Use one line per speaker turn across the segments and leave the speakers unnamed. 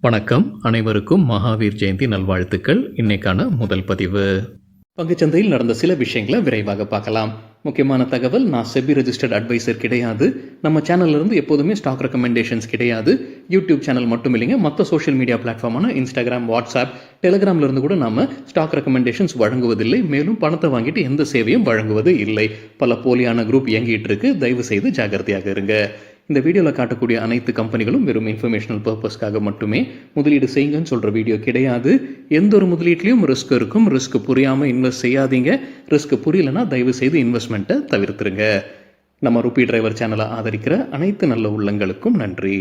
வணக்கம். அனைவருக்கும் மகாவீர் ஜெயந்தி நல்வாழ்த்துக்கள். இன்னைக்கான முதல் பதிவு. பங்குச்சந்தையில் நடந்த சில விஷயங்களை விரைவாக பார்க்கலாம். முக்கியமான தகவல், நான் செபி ரெஜிஸ்டர்ட் அட்வைசர் கிடையாது. நம்ம சேனல்ல இருந்து எப்போதுமே ஸ்டாக் ரெக்கமெண்டேஷன்ஸ் கிடையாது. யூடியூப் சேனல் மட்டும் இல்லைங்க, மற்ற சோஷியல் மீடியா பிளாட்ஃபார்மான இன்ஸ்டாகிராம், வாட்ஸ்அப், டெலிகிராம்ல இருந்து கூட நாம ஸ்டாக் ரெக்கமெண்டேஷன்ஸ் வழங்குவதில்லை. மேலும் பணத்தை வாங்கிட்டு எந்த சேவையும் வழங்குவது இல்லை. பல போலியான குரூப் இயங்கிட்டு இருக்கு. தயவு செய்து ஜாகிரதையாக இருங்க. இந்த வீடியோவில் காட்டக்கூடிய அனைத்து கம்பெனிகளும் வெறும் இன்ஃபர்மேஷனல் பர்பஸ்க்காக மட்டுமே முதலீடு செய்யுங்கன்னு சொல்கிற வீடியோ கிடையாது. எந்த ஒரு முதலீட்லையும் ரிஸ்க் இருக்கும். ரிஸ்க் புரியாமல் இன்வெஸ்ட் செய்யாதீங்க. ரிஸ்க் புரியலன்னா தயவு செய்து இன்வெஸ்ட்மெண்ட்டை தவிர்த்துருங்க. நம்ம ருபி டிரைவர் சேனலை ஆதரிக்கிற அனைத்து நல்ல உள்ளங்களுக்கும் நன்றி.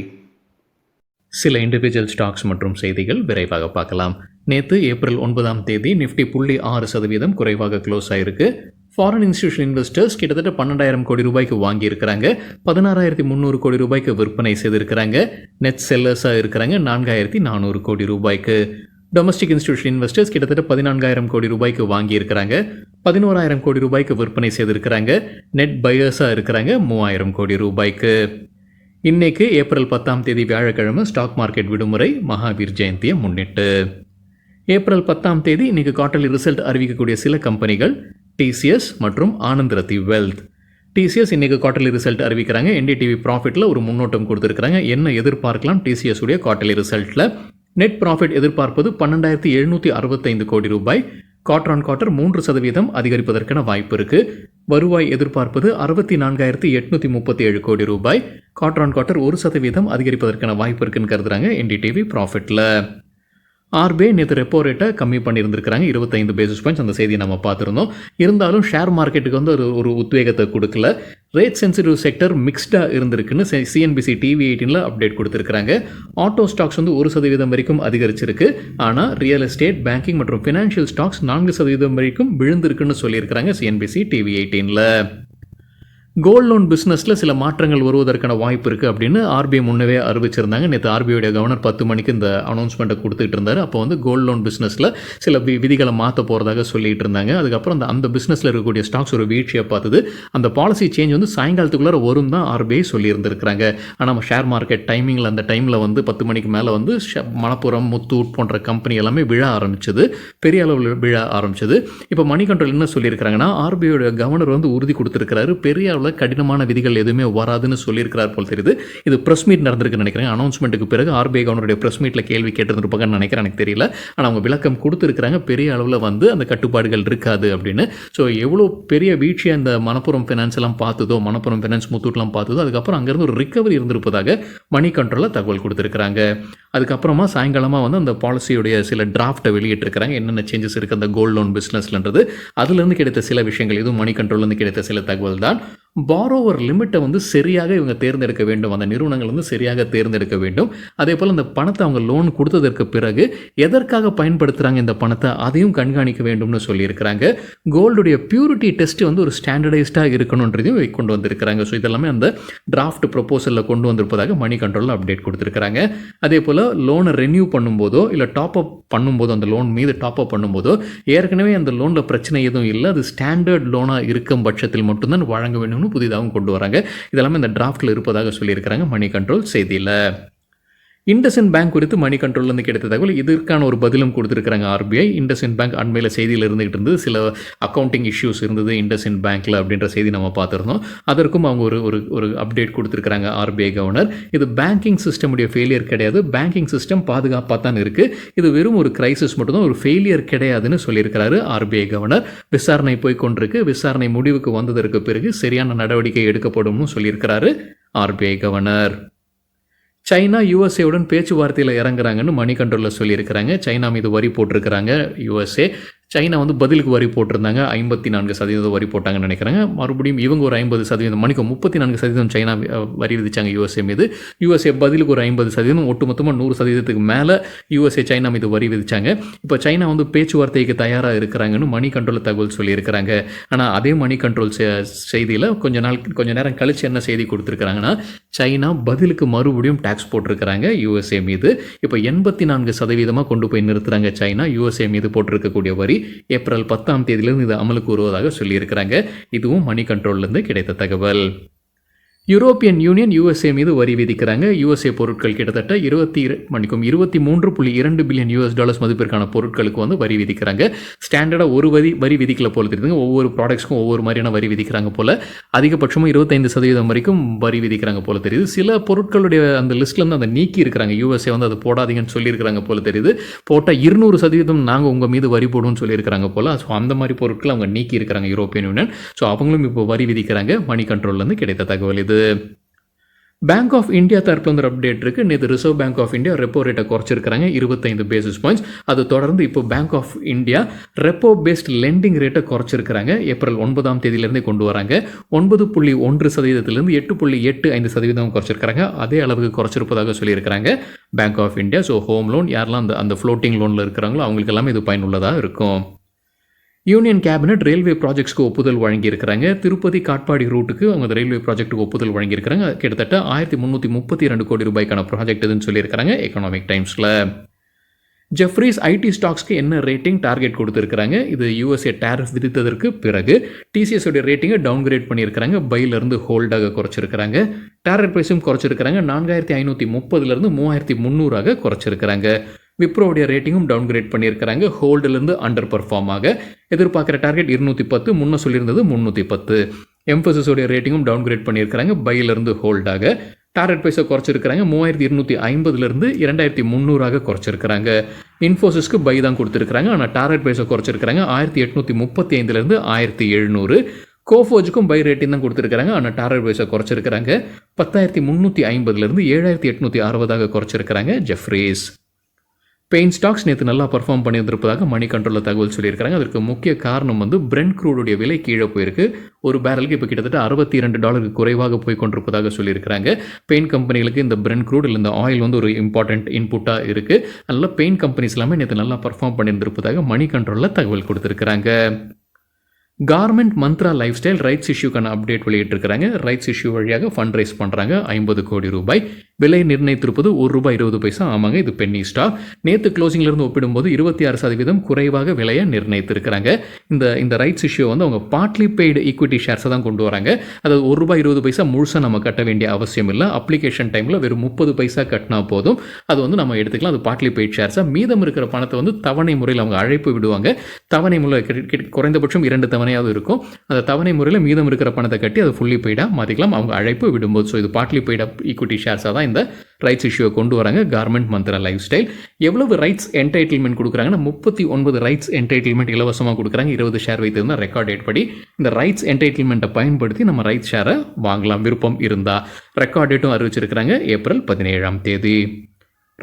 சில இண்டிவிஜுவல் ஸ்டாக்ஸ் மற்றும் செய்திகள் விரைவாக பார்க்கலாம். நேற்று ஏப்ரல் 9 நிஃப்டி 0.6% குறைவாக க்ளோஸ் ஆயிருக்கு. ஃபாரின் இன்ஸ்டிடியூஷன் இன்வெஸ்டர்ஸ் கிட்டத்தட்ட 12,000 கோடி ரூபாய்க்கு வாங்கியிருக்கிறாங்க. 16,300 கோடி ரூபாய்க்கு விற்பனை செய்திருக்கிறாங்க. நெட் செல்லர்ஸாக இருக்கிறாங்க 4,400 கோடி ரூபாய்க்கு. டொமஸ்டிக் இன்ஸ்டிடியூஷன் இன்வெஸ்டர்ஸ் கிட்டத்தட்ட 14,000 கோடி ரூபாய்க்கு வாங்கியிருக்கிறாங்க. 11,000 கோடி ரூபாய்க்கு விற்பனை செய்திருக்கிறாங்க. நெட் பையர்ஸாக இருக்கிறாங்க 3,000 கோடி ரூபாய்க்கு. இன்னைக்கு ஏப்ரல் 10 வியாழக்கிழமை ஸ்டாக் மார்க்கெட் விடுமுறை, மகாவீர் ஜெயந்தியை முன்னிட்டு. ஏப்ரல் 10 இன்னைக்கு குவார்ட்டர்லி ரிசல்ட் அறிவிக்கக்கூடிய சில கம்பெனிகள் டிசிஎஸ் மற்றும் ஆனந்த் ரத்தி வெல்த். டிசிஎஸ் இன்னைக்கு குவார்ட்டர்லி ரிசல்ட் அறிவிக்கிறாங்க. என்டிடிவி ப்ராஃபிட்டில் ஒரு முன்னோட்டம் கொடுத்துருக்காங்க. என்ன எதிர்பார்க்கலாம் டிசிஎஸ் உடைய குவார்ட்டர்லி ரிசல்ட்டில்? நெட் ப்ராஃபிட் எதிர்பார்ப்பது 12,765 கோடி ரூபாய். குவார்டர் ஆன் குவார்ட்டர் 3% அதிகரிப்பதற்கான வாய்ப்பு இருக்கு. வருவாய் எதிர்பார்ப்பது 64,837 கோடி ரூபாய். குவார்டர் ஆன் குவார்ட்டர் 1% அதிகரிப்பதற்கான வாய்ப்பு இருக்குன்னு கருதுறாங்க என்டிடிவி ப்ராஃபிட்டில். ஆர்பிஐ நேற்று ரெப்போ ரேட்டை கம்மி பண்ணியிருந்திருக்கிறாங்க 25 பேசிஸ் பாயிண்ட்ஸ். அந்த செய்தியை நம்ம பார்த்துருந்தோம். இருந்தாலும் ஷேர் மார்க்கெட்டுக்கு வந்து ஒரு உத்வேகத்தை கொடுக்கல. ரேட் சென்சிட்டிவ் செக்டர் மிக்ஸ்டாக இருந்திருக்குன்னு சிஎன்பிசி டிவி 18 அப்டேட் கொடுத்துருக்காங்க. ஆட்டோ ஸ்டாக்ஸ் வந்து 1% வரைக்கும் அதிகரிச்சிருக்கு. ஆனால் ரியல் எஸ்டேட், பேங்கிங் மற்றும் ஃபினான்ஷியல் ஸ்டாக்ஸ் 4% வரைக்கும் விழுந்திருக்குன்னு சொல்லியிருக்கிறாங்க சிஎன்பிசி டிவி 18. கோல்ட் லோன் பிஸ்னஸில் சில மாற்றங்கள் வருவதற்கான வாய்ப்பு இருக்குது அப்படின்னு ஆர்பிஐ முன்னவே அறிவிச்சிருந்தாங்க. நேற்று ஆர்பிஐடைய கவர்னர் 10 மணிக்கு இந்த அனௌன்ஸ்மெண்ட்டை கொடுத்துட்டு இருந்தார். அப்போ வந்து கோல்ட் லோன் பிஸ்னஸில் சில விதிகளை மாற்ற போகிறதாக சொல்லிட்டு இருந்தாங்க. அதுக்கப்புறம் அந்த பிஸ்னஸில் இருக்கக்கூடிய ஸ்டாக்ஸ் ஒரு வீழ்ச்சியை பார்த்தது. அந்த பாலிசி சேஞ்ச் வந்து சாயங்காலத்துக்குள்ளே வரும் தான் ஆர்பிஐ சொல்லியிருந்திருக்கிறாங்க. ஆனால் நம்ம ஷேர் மார்க்கெட் டைமிங்கில் அந்த டைமில் வந்து 10 மணிக்கு மேலே வந்து மணப்புரம், முத்தூட் போன்ற கம்பெனி எல்லாமே விழ ஆரம்பிச்சது. பெரிய அளவில் விழ ஆரம்பிச்சது. இப்போ மணி கண்ட்ரோல் என்ன சொல்லியிருக்கிறாங்கன்னா, ஆர்பிஐயோட கவர்னர் வந்து உறுதி கொடுத்துருக்கிறாரு. பெரிய கடினமான விதிகள் எதுவுமே வராதுன்னு சொல்லியிருக்கிறார் போல் தெரியுது. இது பிரஸ் மீட் நடந்திருக்குன்னு நினைக்கிறேன். அனௌன்ஸ்மெண்ட்டுக்கு பிறகு ஆர்பிஐ கவர்னருடைய பிரஸ் மீட்டில் கேள்வி கேட்டிருப்பாங்கன்னு நினைக்கிறேன். எனக்கு தெரியல. ஆனால் அவங்க விளக்கம் கொடுத்துருக்காங்க. பெரிய அளவில் வந்து அந்த கட்டுப்பாடுகள் இருக்காது அப்படின்னு. ஸோ எவ்வளோ பெரிய வீழ்ச்சியை அந்த மணப்புரம் ஃபினான்ஸ் எல்லாம் பார்த்ததோ, மணப்புரம் ஃபினான்ஸ், முத்தூட்லாம் பார்த்ததோ, அதுக்கப்புறம் அங்கேருந்து ஒரு ரிகவரி இருந்திருப்பதாக மணி கண்ட்ரோலில் தகவல் கொடுத்துருக்காங்க. அதுக்கப்புறமா சாயங்காலமாக வந்து அந்த பாலிசியுடைய சில டிராஃப்ட்டை வெளியிட்டிருக்கிறாங்க. என்னென்ன சேஞ்சஸ் இருக்குது அந்த கோல்ட் லோன் பிஸ்னஸ்லன்றது. அதுலேருந்து கிடைத்த சில விஷயங்கள், இதுவும் மணி கண்ட்ரோல்லேருந்து கிடைத்த சில தகவல் தான். பாரோவர் லிமிட்டை வந்து சரியாக இவங்க தேர்ந்தெடுக்க வேண்டும். அந்த நிறுவனங்கள் வந்து சரியாக தேர்ந்தெடுக்க வேண்டும். அதே போல் அந்த பணத்தை அவங்க லோன் கொடுத்ததற்கு பிறகு எதற்காக பயன்படுத்துகிறாங்க இந்த பணத்தை, அதையும் கண்காணிக்க வேண்டும்னு சொல்லியிருக்கிறாங்க. கோல்டுடைய பியூரிட்டி டெஸ்ட் வந்து ஒரு ஸ்டாண்டர்டைஸ்டாக இருக்கணுன்றதையும் கொண்டு வந்திருக்கிறாங்க. ஸோ இதெல்லாமே அந்த டிராஃப்ட் ப்ரொபோசலில் கொண்டு வந்திருப்பதாக மணி கண்ட்ரோலில் அப்டேட் கொடுத்துருக்காங்க. அதே போல் லோனை ரெனியூ பண்ணும்போதோ இல்லை டாப் அப் பண்ணும்போதோ, அந்த லோன் மீது டாப் அப் பண்ணும்போதோ ஏற்கனவே அந்த லோனில் பிரச்சனை எதுவும் இல்லை, அது ஸ்டாண்டர்ட் லோனாக இருக்கும் பட்சத்தில் மட்டும்தான் வழங்க வேண்டும் புதிதாகவும் கொண்டு வராங்க. இதெல்லாமே இந்த டிராஃப்ட்ல இருப்பதாக சொல்லியிருக்கிறாங்க மணி கண்ட்ரோல் செய்தியில். இண்டஸ்இண்ட் பேங்க் குறித்து மணி கண்ட்ரோல்லேருந்து கிடைத்த தகவல், இதற்கான ஒரு பதிலும் கொடுத்துருக்காங்க ஆர்பிஐ. இண்டஸ்இண்ட் பேங்க் அண்மையில் செய்தியில் இருந்துகிட்டு இருந்தது. சில அக்கௌண்டிங் இஷ்யூஸ் இருந்தது இண்டஸ்இண்ட் பேங்க்கில் அப்படின்ற செய்தி நம்ம பார்த்துருந்தோம். அதற்கும் அவங்க ஒரு அப்டேட் கொடுத்துருக்காங்க ஆர்பிஐ கவர்னர். இது பேங்கிங் சிஸ்டமுடைய ஃபெயிலியர் கிடையாது, பேங்கிங் சிஸ்டம் பாதுகாப்பாக தான் இருக்குது, இது வெறும் ஒரு கிரைசிஸ் மட்டும்தான், ஒரு ஃபெயிலியர் கிடையாதுன்னு சொல்லியிருக்கிறாரு ஆர்பிஐ கவர்னர். விசாரணை போய் கொண்டிருக்கு. விசாரணை முடிவுக்கு வந்ததற்கு பிறகு சரியான நடவடிக்கை எடுக்கப்படும்னு சொல்லியிருக்கிறாரு ஆர்பிஐ கவர்னர். சைனா யூஎஸ்ஏவுடன் பேச்சுவார்த்தையில் இறங்குறாங்கன்னு மணி கண்ட்ரோலில் சொல்லியிருக்கிறாங்க. சைனா மீது வரி போட்டிருக்கிறாங்க யூஎஸ்ஏ. சைனா வந்து பதிலுக்கு வரி போட்டிருந்தாங்க. 54% வரி போட்டாங்கன்னு நினைக்கிறாங்க. மறுபடியும் இவங்க ஒரு 50%, மணிக்கு 34% சைனா வரி விதிச்சாங்க யூஎஸ்ஏ மீது. யூஎஸ்ஏ பதிலுக்கு ஒரு 50%, ஒட்டுமொத்தமாக 100%க்கு மேலே யூஎஸ்ஏ சைனா மீது வரி விதிச்சாங்க. இப்போ சைனா வந்து பேச்சுவார்த்தைக்கு தயாராக இருக்கிறாங்கன்னு மணி கண்ட்ரோல் தகவல் சொல்லியிருக்கிறாங்க. ஆனால் அதே மணி கண்ட்ரோல் செய்தியில் கொஞ்ச நேரம் கழிச்சு என்ன செய்தி கொடுத்துருக்காங்கன்னா, சைனா பதிலுக்கு மறுபடியும் டாக்ஸ் போட்டிருக்கிறாங்க யூஎஸ்ஏ மீது. இப்போ 84% கொண்டு போய் நிறுத்துறாங்க சைனா யூஎஸ்ஏ மீது போட்டிருக்கக்கூடிய வரி. ஏப்ரல் 10 இது அமலுக்கு வருவதாக சொல்லியிருக்கிறாங்க. இதுவும் மணி கண்ட்ரோல்லேருந்து கிடைத்த தகவல். யூரோப்பியன் யூனியன் யூஎஸ்ஏ மீது வரி விதிக்கிறாங்க. யூஎஸ்ஏ பொருட்கள் கிட்டத்தட்ட 23.2 பில்லியன் US மதிப்பிற்கான பொருட்களுக்கு வந்து வரி விதிக்கிறாங்க. ஸ்டாண்டர்டாக ஒரு வரி விதிக்கல போல தெரியுதுங்க. ஒவ்வொரு ப்ராடக்ட்ஸ்க்கும் ஒவ்வொரு மாதிரியான வரி விதிக்கிறாங்க போல. அதிகபட்சமும் 25% வரைக்கும் வரி விதிக்கிறாங்க போல தெரியுது. சில பொருட்களுடைய அந்த லிஸ்ட்லேருந்து அந்த நீக்கி இருக்கிறாங்க. யூஎஸ்ஏ வந்து அதை போடாதீங்கன்னு சொல்லியிருக்கிறாங்க போல தெரியுது. போட்டால் 200% நாங்கள் உங்கள் மீது வரி போடுவோம்னு சொல்லியிருக்கிறாங்க போல. ஸோ அந்த மாதிரி பொருட்கள் அவங்க நீக்கி இருக்கிறாங்க யூரோப்பியன் யூனியன். ஸோ அவங்களும் இப்போ வரி விதிக்கிறாங்க. மணி கண்ட்ரோல்லேருந்து கிடைத்த தகவல் இது. பேங்க் ஆஃப் இந்தியா தரப்புல வந்து அப்டேட் இருக்குது. நேற்று reserve bank of India repo ரேட்டை குறைச்சிருக்கிறாங்க 25 பேசிஸ் பாயிண்ட்ஸ். அது தொடர்ந்து இப்போ bank of India repo based lending ரேட்டை குறைச்சிருக்கிறாங்க. ஏப்ரல் 9 கொண்டு வராங்க. 9.1%லேருந்து 8.85% குறைச்சிருக்கிறாங்க. அதே அளவுக்கு குறைச்சிருப்பதாக சொல்லியிருக்கிறாங்க bank of India. So home loan யாரெல்லாம் அந்த ஃப்ளோட்டிங் லோனில் இருக்கிறாங்களோ அவங்களுக்கு எல்லாமே இது பயனுள்ளதாக இருக்கும். யூனியன் கேபினட் ரயில்வே ப்ராஜெக்ட்ஸ்க்கு ஒப்புதல் வழங்கியிருக்கிறாங்க. திருப்பதி காட்பாடி ரூட்டுக்கு அவங்க ரயில்வே ப்ராஜெக்ட்டுக்கு ஒப்புதல் வழங்கியிருக்கிறாங்க. கிட்டத்தட்ட 1332 கோடி ரூபாய்க்கான ப்ராஜெக்ட் இதுன்னு சொல்லியிருக்கிறாங்க எக்கனாமிக் டைம்ஸில். ஜெஃப்ரீஸ் ஐடி ஸ்டாக்ஸ்க்கு என்ன ரேட்டிங் டார்கெட் கொடுத்துருக்காங்க? இது யூஎஸ்ஏ டேரிஃப் விதித்ததற்கு பிறகு டிசிஎஸ் உடைய ரேட்டிங்கை டவுன்கிரேட் பண்ணியிருக்கிறாங்க. பையிலிருந்து ஹோல்டாக குறைச்சிருக்கிறாங்க. டார்கெட் ப்ரைஸும் குறைச்சிருக்கிறாங்க. 4530 3300 குறைச்சிருக்கிறாங்க. விப்ரோவுடைய ரேட்டிங்கும் டவுன்கிரேட் பண்ணியிருக்கிறாங்க. ஹோல்டிலிருந்து அண்டர் பர்ஃபார்ம் ஆக எதிர்பார்க்குற டார்கெட் 210, முன்ன சொல்லியிருந்தது 310. எம்ஃபசிஸோடைய ரேட்டிங்கும் டவுன்கிரேட் பண்ணியிருக்கிறாங்க. பையிலிருந்து ஹோல்டாக டார்கெட் ப்ரைஸை குறைச்சிருக்கிறாங்க. 3250 2300 குறைச்சிருக்கிறாங்க. இன்ஃபோசிஸ்க்கு பை தான் கொடுத்துருக்காங்க. ஆனால் டார்கெட் ப்ரைஸை குறைச்சிருக்கிறாங்க. 1835 1700. கோஃபோஜுக்கும் பை ரேட்டிங் தான் கொடுத்துருக்காங்க. ஆனால் டார்கெட் ப்ரைஸை குறைச்சிருக்கிறாங்க. 10350 7860 குறைச்சிருக்கிறாங்க ஜெஃப்ரீஸ். பெயின் ஸ்டாக்ஸ் நேற்று நல்லா பர்ஃபார்ம் பண்ணியிருந்திருப்பதாக மணி கண்ட்ரோலில் தகவல் சொல்லியிருக்காங்க. அதற்கு முக்கிய காரணம் வந்து பிரெண்ட் க்ரூடுடைய விலை கீழே போயிருக்கு. ஒரு பேரலுக்கு இப்போ கிட்டத்தட்ட $62 குறைவாக போய் கொண்டிருப்பதாக சொல்லியிருக்கிறாங்க. பெயின் கம்பெனிகளுக்கு இந்த பிரெண்ட் க்ரூட் இல்லை இந்த ஆயில் வந்து ஒரு இம்பார்ட்டன்ட் இன்புட்டாக இருக்குது. அதனால் பெயின் கம்பெனிஸ் எல்லாமே நேற்று நல்லா பர்ஃபார்ம் பண்ணியிருந்திருப்பதாக மணி கண்ட்ரோலில் தகவல் கொடுத்துருக்குறாங்க. Garment Mantra lifestyle rights இஷ்யூக்கான அப்டேட் வெளியிட்டிருக்கிறாங்க. ரைட்ஸ் இஷ்யூ வழியாக ஃபண்ட் ரைஸ் பண்ணுறாங்க 50 கோடி ரூபாய். விலை நிர்ணயித்திருப்பது ₹1.20. ஆமாங்க, இது பென்னி ஸ்டாக். நேற்று க்ளோசிங்லேருந்து ஒப்பிடும்போது 26% குறைவாக விலையை நிர்ணயித்திருக்கிறாங்க. இந்த ரைட்ஸ் இஷ்யூ வந்து அவங்க பார்ட்லி பெய்டு ஈக்விட்டி ஷேர்ஸை தான் கொண்டு வராங்க. அதாவது ₹1.20 முழுசாக நம்ம கட்ட வேண்டிய அவசியம் இல்லை. அப்ளிகேஷன் டைமில் வெறும் 30 பைசா கட்டினா போதும். அது வந்து நம்ம எடுத்துக்கலாம். அது பார்ட்லி பெய்டு ஷேர்ஸாக. மீதம் இருக்கிற பணத்தை வந்து தவணை முறையில் அவங்க அழைப்பு விடுவாங்க. தவணை முறையில் குறைந்தபட்சம் 2 தவணையாவது இருக்கும். அந்த தவணை முறையில் மீதம் இருக்கிற பணத்தை கட்டி அதை ஃபுல்லி பெய்டாக மாற்றிக்கலாம் அவங்க அழைப்பு விடும்போது. ஸோ இது பார்ட்லி பெய்டு ஈக்விட்டி ஷேர்ஸாக தான் இந்த ரைட்ஸ் இஷ்யூவை கொண்டு வராங்க கார்மெண்ட் மந்த்ரா லைஃப் ஸ்டைல். எவ்வளவு ரைட்ஸ் என்டைட்டில்மெண்ட் கொடுக்குறாங்கன்னா 39 ரைட்ஸ் என்டைட்டில்மெண்ட் இலவசமாக கொடுக்குறாங்க. 20 ஷேர் வைத்திருந்தால் ரெக்கார்ட் டேட் படி இந்த ரைட்ஸ் என்டைட்டில்மெண்ட்டை பயன்படுத்தி நம்ம ரைட்ஸ் ஷேரை வாங்கலாம் விருப்பம் இருந்தால். ரெக்கார்ட் டேட்டும் அறிவிச்சிருக்கிறாங்க ஏப்ரல் 17.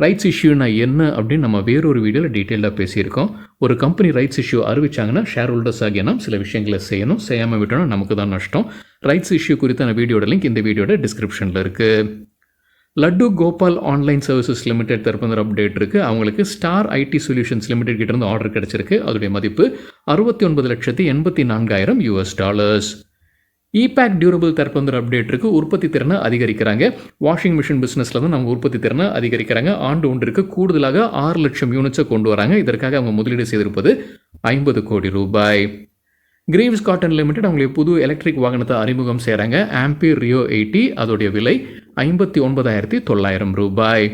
ரைட்ஸ் இஷ்யூனா என்ன அப்படின்னு நம்ம வேறொரு வீடியோவில் டீட்டெயிலாக பேசியிருக்கோம். ஒரு கம்பெனி ரைட்ஸ் இஷ்யூ அறிவிச்சாங்கன்னா ஷேர் ஹோல்டர்ஸ் ஆகிய நாம் சில விஷயங்களை செய்யணும். செய்யாமல் விட்டோம்னா நமக்கு தான் நஷ்டம். ரைட்ஸ் இஷ்யூ குறித்தான வீடியோட லிங்க் இந்த வீடியோட டிஸ்கிரிப்ஷனில் இருக்குது. Laddu Gopal online services limited தரப்பு அப்டேட் இருக்குது. அவங்களுக்கு ஸ்டார் ஐடி சொல்யூஷன்ஸ் லிமிடெட் கிட்டேருந்து ஆர்டர் கிடச்சிருக்கு. அதோடைய மதிப்பு $69,84,000. இபேக் டியூரபிள் தரப்பு அப்டேட் இருக்குது. உற்பத்தி திறனை அதிகரிக்கிறாங்க. வாஷிங் மிஷின் பிஸ்னஸில் தான் நம்ம உற்பத்தி திறனை அதிகரிக்கிறாங்க. ஆண்டு ஒன்றிற்கு கூடுதலாக 6 லட்சம் யூனிட்ஸை கொண்டு வராங்க. இதற்காக அவங்க முதலீடு செய்திருப்பது 50 கோடி ரூபாய். கிரீவ்ஸ் காட்டன் லிமிடெட் அவங்களுடைய புது எலக்ட்ரிக் வாகனத்தை அறிமுகம் செய்கிறாங்க. Ampere Rio 80. அதோடைய விலை 59,900 ரூபாய்.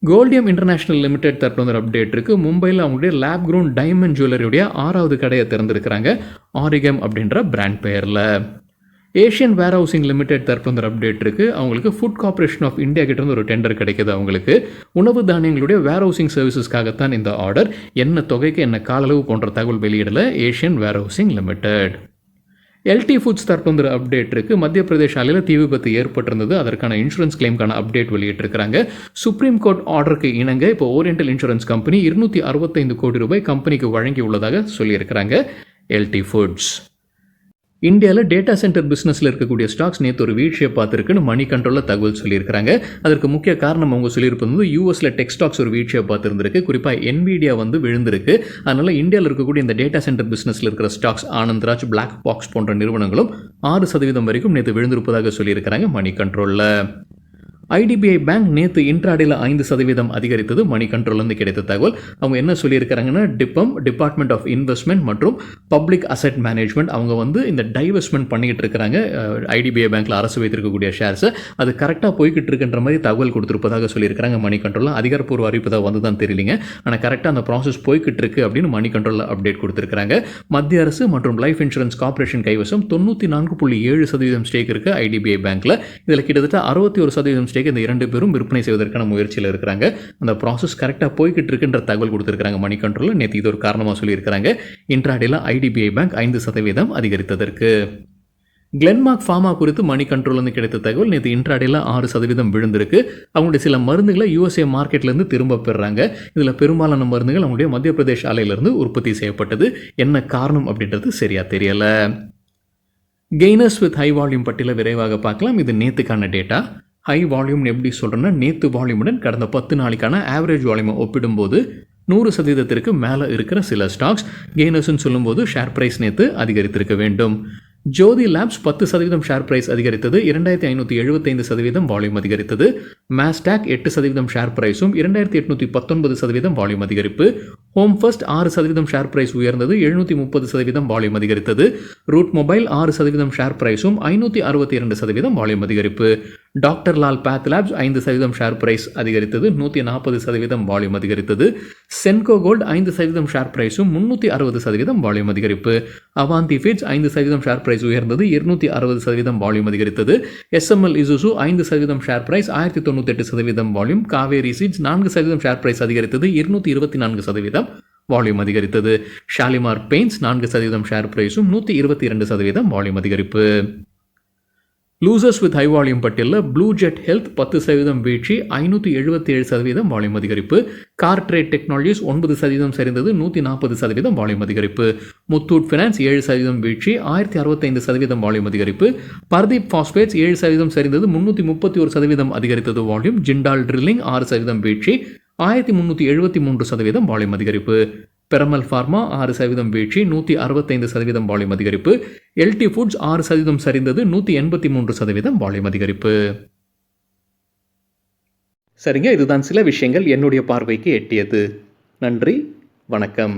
கோல்டியம் இன்டர்நேஷனல் லிமிடெட் தரப்பு அப்டேட் இருக்குது. மும்பையில் அவங்களுடைய லேப் க்ரோன் டைமண்ட் ஜுவல்லரியுடைய 6வது கடையை திறந்திருக்கிறாங்க ஆரிகம் அப்படின்ற பிராண்ட் பெயரில். ஏஷியன் வேர் ஹவுசிங் லிமிடெட் தரப்பு அப்டேட் இருக்குது. அவங்களுக்கு ஃபுட் கார்ப்பரேஷன் ஆஃப் இந்தியா கிட்டேருந்து ஒரு டெண்டர் கிடைக்கிது. அவங்களுக்கு உணவு தானியங்களுடைய வேர் ஹவுசிங் சர்வீசஸ்க்காகத்தான் இந்த ஆர்டர். என்ன தொகைக்கு என்ன காலளவு போன்ற தகவல் வெளியிடல ஏஷியன் வேர் ஹவுசிங் லிமிடெட். எல்டி ஃபுட்ஸ் தரப்பு அப்டேட் இருக்குது. மத்திய பிரதேஷ் ஆலையில் தீ விபத்து ஏற்பட்டிருந்தது. அதற்கான இன்சூரன்ஸ் கிளைம்கான அப்டேட் வெளியிட்டிருக்கிறாங்க. சுப்ரீம் கோர்ட் ஆர்டருக்கு இணங்க இப்போ ஓரியண்டல் இன்சூரன்ஸ் கம்பெனி 265 கோடி ரூபாய் கம்பெனிக்கு வழங்கியுள்ளதாக சொல்லியிருக்கிறாங்க எல்டி ஃபுட்ஸ். இந்தியாவில் டேட்டா சென்டர் பிஸ்னஸில் இருக்கக்கூடிய ஸ்டாக்ஸ் நேற்று ஒரு வீழ்ச்சியை பார்த்துருக்குன்னு மணி கண்ட்ரோலில் தகவல் சொல்லியிருக்கிறாங்க. அதற்கு முக்கிய காரணம் அவங்க சொல்லியிருப்பது யூஎஸில் டெக் ஸ்டாக்ஸ் ஒரு வீழ்ச்சியை பார்த்துருந்துருக்கு. குறிப்பாக என்விடியா வந்து விழுந்திருக்கு. அதனால் இந்தியாவில் இருக்கக்கூடிய இந்த டேட்டா சென்டர் பிஸ்னஸில் இருக்கிற ஸ்டாக்ஸ் ஆனந்த்ராஜ், பிளாக் பாக்ஸ் போன்ற நிறுவனங்களும் 6% வரைக்கும் நேற்று விழுந்திருப்பதாக சொல்லியிருக்கிறாங்க மணி கண்ட்ரோலில். ஐடிபிஐ பேங்க் நேற்று இன்ட்ராடேல 5% அதிகரித்தது. மணி கண்ட்ரோல்லேருந்து கிடைத்த தகவல். அவங்க என்ன சொல்லியிருக்கிறாங்கன்னா, டிபார்ட்மெண்ட் ஆஃப் இன்வெஸ்ட்மெண்ட் மற்றும் பப்ளிக் அசெட் மேனேஜ்மெண்ட் அவங்க வந்து இந்த டைவெஸ்ட்மெண்ட் பண்ணிக்கிட்டு இருக்கிறாங்க. ஐடிபிஐ பேங்க்கில் அரசு வைத்திருக்கக்கூடிய ஷேர்ஸை அது கரெக்டாக போய்கிட்டு இருக்குன்ற மாதிரி தகவல் கொடுத்துருப்பதாக சொல்லியிருக்கிறாங்க. மணி கண்ட்ரோலில் அதிகாரப்பூர்வ அறிவிப்பு தான் வந்து தான் தெரியலிங்க. ஆனால் கரெக்டாக அந்த ப்ராசஸ் போய்கிட்டு இருக்கு அப்படின்னு மணி கண்ட்ரோலில் அப்டேட் கொடுத்துருக்காங்க. மத்திய அரசு மற்றும் லைஃப் இன்சூரன்ஸ் கார்பரேஷன் கைவசம் 94.7% ஸ்டேக் இருக்கு ஐடிபிஐ பேங்க்கில். இதில் கிட்டத்தட்ட 61% ஸ்டேக் இந்த இரண்டு பேரும் விற்பனை செய்வதற்கான முயற்சியில் இருக்கிறாங்க. அந்த ப்ராசஸ் கரெக்டாக போய்கிட்டு இருக்குன்ற தகவல் கொடுத்துருக்காங்க மணி கண்ட்ரோலில். நேற்று இது ஒரு காரணமாக சொல்லியிருக்கிறாங்க. இன்ட்ராடேல ஐடிபிஐ பேங்க் 5% அதிகரித்ததற்கு. கிளென்மார்க் ஃபார்மா குறித்து மணி கண்ட்ரோல்லேருந்து கிடைத்த தகவல். நேற்று இன்ட்ராடேல 6% விழுந்திருக்கு. அவங்களுடைய சில மருந்துகளை யூஎஸ்ஏ மார்க்கெட்லேருந்து திரும்ப பெறுறாங்க. இதில் பெரும்பாலான மருந்துகள் அவங்களுடைய மத்திய பிரதேஷ் ஆலையிலிருந்து உற்பத்தி செய்யப்பட்டது. என்ன காரணம் அப்படின்றது சரியாக தெரியலை. கெய்னர்ஸ் வித் ஹை வால்யூம் பட்டியலை விரைவாக பார்க்கலாம். இது நேற்றுக்கான டேட்டா. ஹை வால்யூம்னு எப்படி சொல்கிறேன்னா, நேற்று வால்யூமுடன் கடந்த 10 நாளைக்கான ஆவரேஜ் வால்யூமை ஒப்பிடும்போது 100%க்கு மேலே இருக்கிற சில ஸ்டாக்ஸ். கெய்னர்ஸ்னு சொல்லும்போது ஷேர் ப்ரைஸ் நேற்று அதிகரித்திருக்க வேண்டும். ஜோதி லேப்ஸ் 10% ஷேர் பிரைஸ் அதிகரித்தது. 2575% வால்யூம் அதிகரித்தது. மேஸ்டாக் 8% ஷேர் பிரைஸும் 2819% வால்யூம் அதிகரிப்பு. ஹோம் ஃபர்ஸ்ட் 6% ஷேர் பிரைஸ் உயர்ந்தது. 730% வால்யூம் அதிகரித்தது. ரூட் மொபைல் 6% ஷேர் பிரைஸும் 562% வால்யூம் அதிகரிப்பு. Doctor Lal path labs 5% share price அதிகரித்தது. 140% வால்யூம் அதிகரித்தது. சென்கோ கோல்ட் 5% ஷேர் பிரைஸும் 360% வால்யூம் அதிகரிப்பு. அவாந்தி ஃபீட்ஸ் 5% ஷேர் பிரைஸ் உயர்ந்தது. 260% வால்யூம் அதிகரித்தது. SML Isuzu 5% share price 1098% volume. Kaveri seeds 4% share price அதிகரித்தது. 224% வால்யூம் அதிகரித்தது. ஷாலிமார் பெயிண்ட்ஸ் 4% ஷேர் பிரைஸும் 122% வால்யூம் அதிகரிப்பு. லூசர்ஸ் வித் ஹை வால்யூம் பட்டியலில் ப்ளூ ஜெட் ஹெல்த் 10% வீழ்ச்சி, 577% வால்யூம் அதிகரிப்பு. கார் ட்ரேட் டெக்னாலஜிஸ் 9% சரிந்தது, 140% வால்யூம் அதிகரிப்பு. முத்தூட் ஃபினான்ஸ் 7% வீழ்ச்சி, 1065% வால்யூம் அதிகரிப்பு. பர்தீப் பாஸ்பேட்ஸ் 7% சரிந்தது, 331% அதிகரித்தது வால்யூம். ஜிண்டால் ட்ரில்லிங் 6% வீழ்ச்சி, 1373% வால்யூம் அதிகரிப்பு. பெரமல் ஃபார்மா 6% வீழ்ச்சி, 165% வால்யூம் அதிகரிப்பு. எல்டி ஃபுட்ஸ் 6% சரிந்தது, 183% வால்யூம் அதிகரிப்பு. சரிங்க, இதுதான் சில விஷயங்கள் என்னுடைய பார்வைக்கு எட்டியது. நன்றி, வணக்கம்.